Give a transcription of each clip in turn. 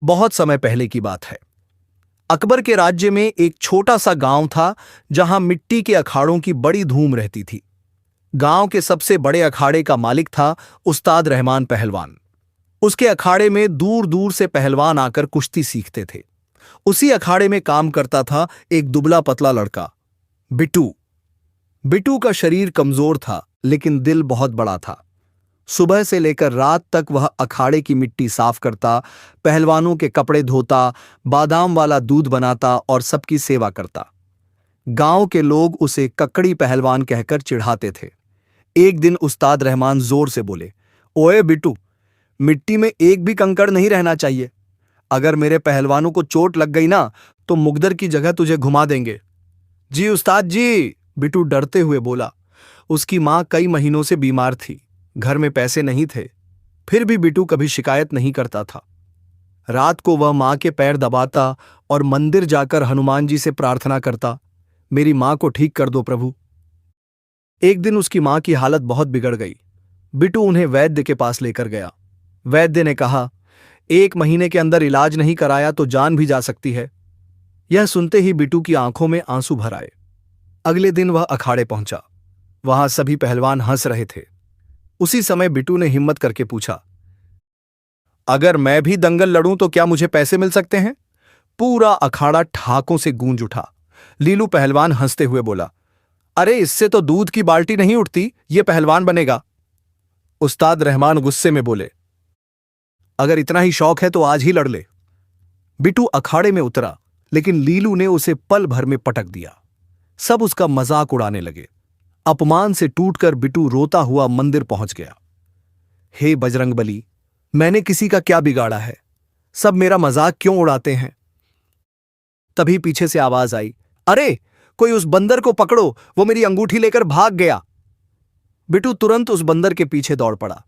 बहुत समय पहले की बात है। अकबर के राज्य में एक छोटा सा गांव था जहां मिट्टी के अखाड़ों की बड़ी धूम रहती थी। गांव के सबसे बड़े अखाड़े का मालिक था उस्ताद रहमान पहलवान। उसके अखाड़े में दूर दूर से पहलवान आकर कुश्ती सीखते थे। उसी अखाड़े में काम करता था एक दुबला पतला लड़का, बिट्टू। बिट्टू का शरीर कमजोर था लेकिन दिल बहुत बड़ा था। सुबह से लेकर रात तक वह अखाड़े की मिट्टी साफ करता, पहलवानों के कपड़े धोता, बादाम वाला दूध बनाता और सबकी सेवा करता। गांव के लोग उसे ककड़ी पहलवान कहकर चिढ़ाते थे। एक दिन उस्ताद रहमान जोर से बोले, ओए बिट्टू, मिट्टी में एक भी कंकड़ नहीं रहना चाहिए। अगर मेरे पहलवानों को चोट लग गई ना तो मुकद्दर की जगह तुझे घुमा देंगे। जी उस्ताद जी, बिट्टू डरते हुए बोला। उसकी मां कई महीनों से बीमार थी, घर में पैसे नहीं थे, फिर भी बिट्टू कभी शिकायत नहीं करता था। रात को वह मां के पैर दबाता और मंदिर जाकर हनुमान जी से प्रार्थना करता, मेरी मां को ठीक कर दो प्रभु। एक दिन उसकी मां की हालत बहुत बिगड़ गई। बिट्टू उन्हें वैद्य के पास लेकर गया। वैद्य ने कहा, 1 महीने के अंदर इलाज नहीं कराया तो जान भी जा सकती है। यह सुनते ही बिट्टू की आंखों में आंसू भर आए। अगले दिन वह अखाड़े पहुंचा। वहां सभी पहलवान हंस रहे थे। उसी समय बिट्टू ने हिम्मत करके पूछा, अगर मैं भी दंगल लड़ूं तो क्या मुझे पैसे मिल सकते हैं? पूरा अखाड़ा ठाकों से गूंज उठा। लीलू पहलवान हंसते हुए बोला, अरे इससे तो दूध की बाल्टी नहीं उठती, ये पहलवान बनेगा। उस्ताद रहमान गुस्से में बोले, अगर इतना ही शौक है तो आज ही लड़ ले। बिट्टू अखाड़े में उतरा, लेकिन लीलू ने उसे पल भर में पटक दिया। सब उसका मजाक उड़ाने लगे। अपमान से टूटकर बिट्टू रोता हुआ मंदिर पहुंच गया। हे बजरंगबली, मैंने किसी का क्या बिगाड़ा है? सब मेरा मजाक क्यों उड़ाते हैं? तभी पीछे से आवाज आई, अरे कोई उस बंदर को पकड़ो, वो मेरी अंगूठी लेकर भाग गया। बिट्टू तुरंत उस बंदर के पीछे दौड़ पड़ा।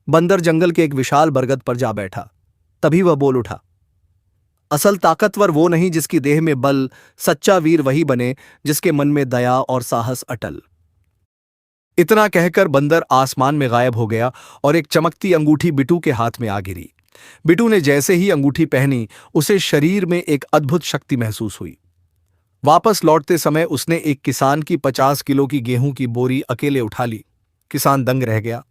बंदर जंगल के एक विशाल बरगद पर जा बैठा। तभी वह बोल उठा, असल ताकतवर वो नहीं जिसकी देह में बल, सच्चा वीर वही बने जिसके मन में दया और साहस अटल। इतना कहकर बंदर आसमान में गायब हो गया और एक चमकती अंगूठी बिट्टू के हाथ में आ गिरी। बिट्टू ने जैसे ही अंगूठी पहनी, उसे शरीर में एक अद्भुत शक्ति महसूस हुई। वापस लौटते समय उसने एक किसान की 50 किलो की गेहूं की बोरी अकेले उठा ली। किसान दंग रह गया।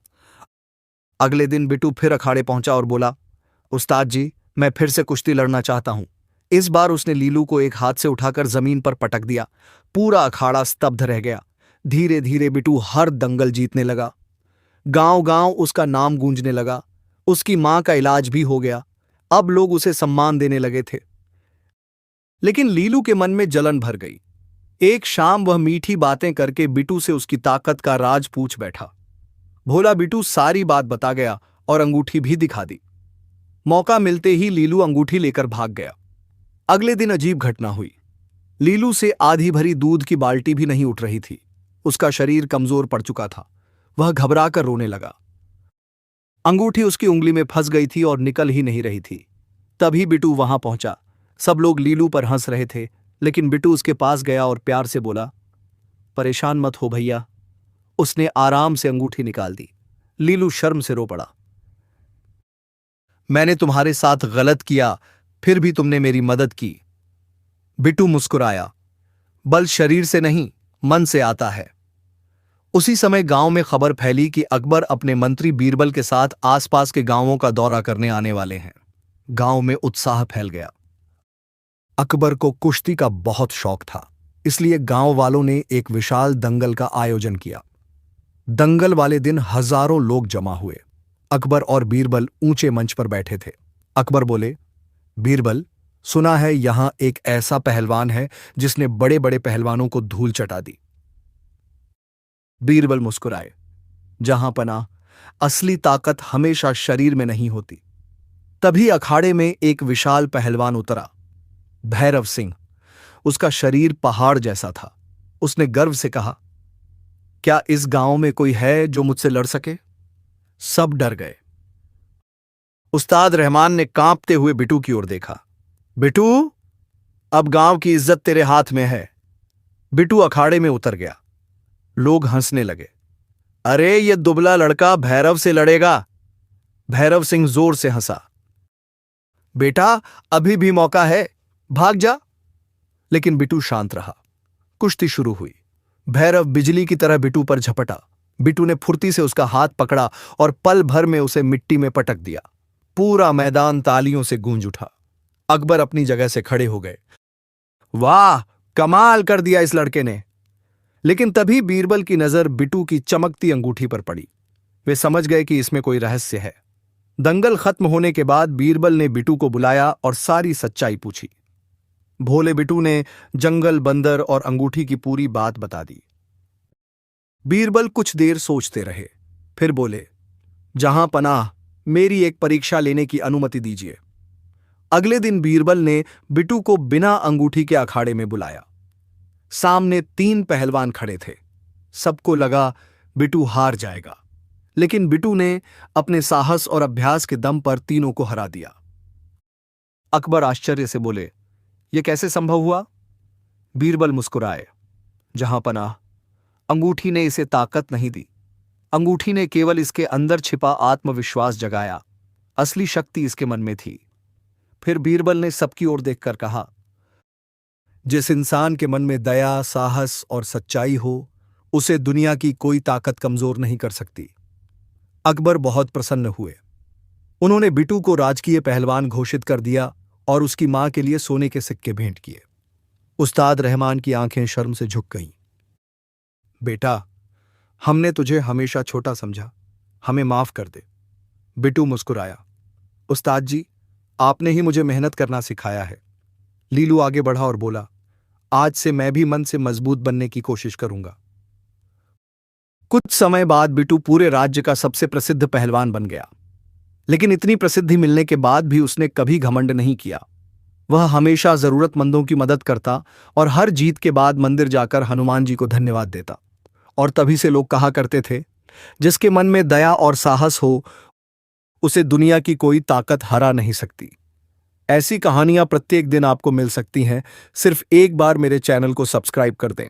अगले दिन बिट्टू फिर अखाड़े पहुंचा और बोला, उस्ताद जी, मैं फिर से कुश्ती लड़ना चाहता हूं। इस बार उसने लीलू को एक हाथ से उठाकर जमीन पर पटक दिया। पूरा अखाड़ा स्तब्ध रह गया। धीरे धीरे बिट्टू हर दंगल जीतने लगा। गांव गांव उसका नाम गूंजने लगा। उसकी मां का इलाज भी हो गया। अब लोग उसे सम्मान देने लगे थे। लेकिन लीलू के मन में जलन भर गई। एक शाम वह मीठी बातें करके बिट्टू से उसकी ताकत का राज पूछ बैठा। भोला बिट्टू सारी बात बता गया और अंगूठी भी दिखा दी। मौका मिलते ही लीलू अंगूठी लेकर भाग गया। अगले दिन अजीब घटना हुई। लीलू से आधी भरी दूध की बाल्टी भी नहीं उठ रही थी। उसका शरीर कमजोर पड़ चुका था। वह घबराकर रोने लगा। अंगूठी उसकी उंगली में फंस गई थी और निकल ही नहीं रही थी। तभी बिट्टू वहां पहुंचा। सब लोग लीलू पर हंस रहे थे, लेकिन बिट्टू उसके पास गया और प्यार से बोला, परेशान मत हो भैया। उसने आराम से अंगूठी निकाल दी। लीलू शर्म से रो पड़ा। मैंने तुम्हारे साथ गलत किया, फिर भी तुमने मेरी मदद की। बिट्टू मुस्कुराया। बल शरीर से नहीं, मन से आता है। उसी समय गांव में खबर फैली कि अकबर अपने मंत्री बीरबल के साथ आसपास के गांवों का दौरा करने आने वाले हैं। गांव में उत्साह फैल गया। अकबर को कुश्ती का बहुत शौक था, इसलिए गांव वालों ने एक विशाल दंगल का आयोजन किया। दंगल वाले दिन हजारों लोग जमा हुए। अकबर और बीरबल ऊंचे मंच पर बैठे थे। अकबर बोले, बीरबल, सुना है यहां एक ऐसा पहलवान है जिसने बड़े बड़े पहलवानों को धूल चटा दी। बीरबल मुस्कुराए। जहां पना, असली ताकत हमेशा शरीर में नहीं होती। तभी अखाड़े में एक विशाल पहलवान उतरा, भैरव सिंह। उसका शरीर पहाड़ जैसा था। उसने गर्व से कहा, क्या इस गांव में कोई है जो मुझसे लड़ सके? सब डर गए। उस्ताद रहमान ने कांपते हुए बिट्टू की ओर देखा। बिट्टू, अब गांव की इज्जत तेरे हाथ में है। बिट्टू अखाड़े में उतर गया। लोग हंसने लगे। अरे ये दुबला लड़का भैरव से लड़ेगा। भैरव सिंह जोर से हंसा। बेटा, अभी भी मौका है, भाग जा। लेकिन बिटू शांत रहा। कुश्ती शुरू हुई। भैरव बिजली की तरह बिटू पर झपटा। बिटू ने फुर्ती से उसका हाथ पकड़ा और पल भर में उसे मिट्टी में पटक दिया। पूरा मैदान तालियों से गूंज उठा। अकबर अपनी जगह से खड़े हो गए। वाह, कमाल कर दिया इस लड़के ने। लेकिन तभी बीरबल की नजर बिटू की चमकती अंगूठी पर पड़ी। वे समझ गए कि इसमें कोई रहस्य है। दंगल खत्म होने के बाद बीरबल ने बिटू को बुलाया और सारी सच्चाई पूछी। भोले बिटू ने जंगल, बंदर और अंगूठी की पूरी बात बता दी। बीरबल कुछ देर सोचते रहे, फिर बोले, जहां पनाह, मेरी एक परीक्षा लेने की अनुमति दीजिए। अगले दिन बीरबल ने बिटू को बिना अंगूठी के अखाड़े में बुलाया। सामने 3 पहलवान खड़े थे। सबको लगा बिटू हार जाएगा, लेकिन बिटू ने अपने साहस और अभ्यास के दम पर तीनों को हरा दिया। अकबर आश्चर्य से बोले, यह कैसे संभव हुआ? बीरबल मुस्कुराए, जहां पनाह, अंगूठी ने इसे ताकत नहीं दी। अंगूठी ने केवल इसके अंदर छिपा आत्मविश्वास जगाया। असली शक्ति इसके मन में थी। फिर बीरबल ने सबकी ओर देखकर कहा, जिस इंसान के मन में दया, साहस और सच्चाई हो, उसे दुनिया की कोई ताकत कमजोर नहीं कर सकती। अकबर बहुत प्रसन्न हुए। उन्होंने बिटू को राजकीय पहलवान घोषित कर दिया और उसकी मां के लिए सोने के सिक्के भेंट किए। उस्ताद रहमान की आंखें शर्म से झुक गईं। बेटा, हमने तुझे हमेशा छोटा समझा, हमें माफ कर दे। बिटू मुस्कुराया। उस्ताद जी, आपने ही मुझे मेहनत करना सिखाया है। लीलू आगे बढ़ा और बोला, आज से मैं भी मन से मजबूत बनने की कोशिश करूंगा। कुछ समय बाद बिटू पूरे राज्य का सबसे प्रसिद्ध पहलवान बन गया। लेकिन इतनी प्रसिद्धि मिलने के बाद भी उसने कभी घमंड नहीं किया। वह हमेशा जरूरतमंदों की मदद करता और हर जीत के बाद मंदिर जाकर हनुमान जी को धन्यवाद देता। और तभी से लोग कहा करते थे, जिसके मन में दया और साहस हो, उसे दुनिया की कोई ताकत हरा नहीं सकती। ऐसी कहानियां प्रत्येक दिन आपको मिल सकती हैं। सिर्फ एक बार मेरे चैनल को सब्सक्राइब कर दें।